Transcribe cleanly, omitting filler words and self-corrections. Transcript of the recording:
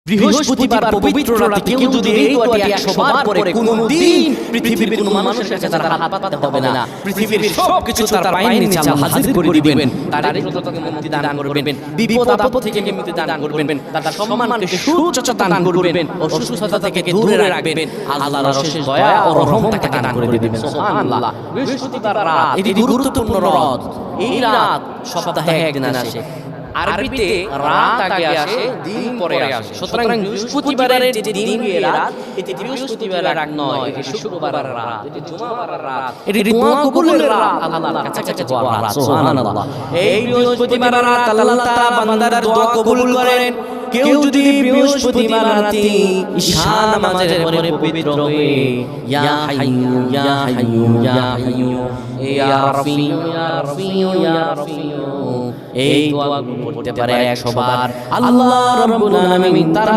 বৃহস্পতিবার পবিত্র রাতে কেউ যদি এই দোয়াটি 100 বার পড়ে কোনদিন পৃথিবীর কোনো মানুষের কাছে তার হাত পাততে হবে না। পৃথিবীর সবকিছু তার পায়ের নিচে আল্লাহ হাজির করে দিবেন। তার রিজককে মুক্তি দান করবেন, বিপদ আপদ থেকে মুক্তি দান করবেন, তার সম্মানকে সুউচ্চ দান করবেন, অসুস্থতা থেকে দূরে রাখবেন। আল্লাহর অশেষ দয়া ও রহম তাকে দান করে দিবেন। সুবহানাল্লাহ। বৃহস্পতিবার রাত এটি গুরুত্বপূর্ণ রাত। এই রাত সপ্তাহে একদিন আসে। আরবিতে রাত আগে আসে, দিন পরে আসে। সুতরাং বৃহস্পতিবারের যে দিন গিয়ে রাত, এটি বৃহস্পতিবার রাত নয়, এটি শুক্রবারের রাত, এটি জুমাবারের রাত, এটি দোয়া কবুলের রাত, আল্লাহর কাছে যাওয়ার রাত। সুবহানাল্লাহ। এই বৃহস্পতিবারের রাত আল্লাহ তাআলা বান্দার দোয়া কবুল করেন। কেউ যদি বৃহস্পতিবার রাতে ঈশা নামাজের পরে পবিত্র হয়ে ইয়া হাইয়্যু ইয়া হাইয়্যু ইয়া হাইয়্যু ইয়া রাফিউ ইয়া রাফিউ ইয়া রাফিউ এই দোয়া পড়তে পারে 100 বার, আল্লাহ রাব্বুল আলামিন তার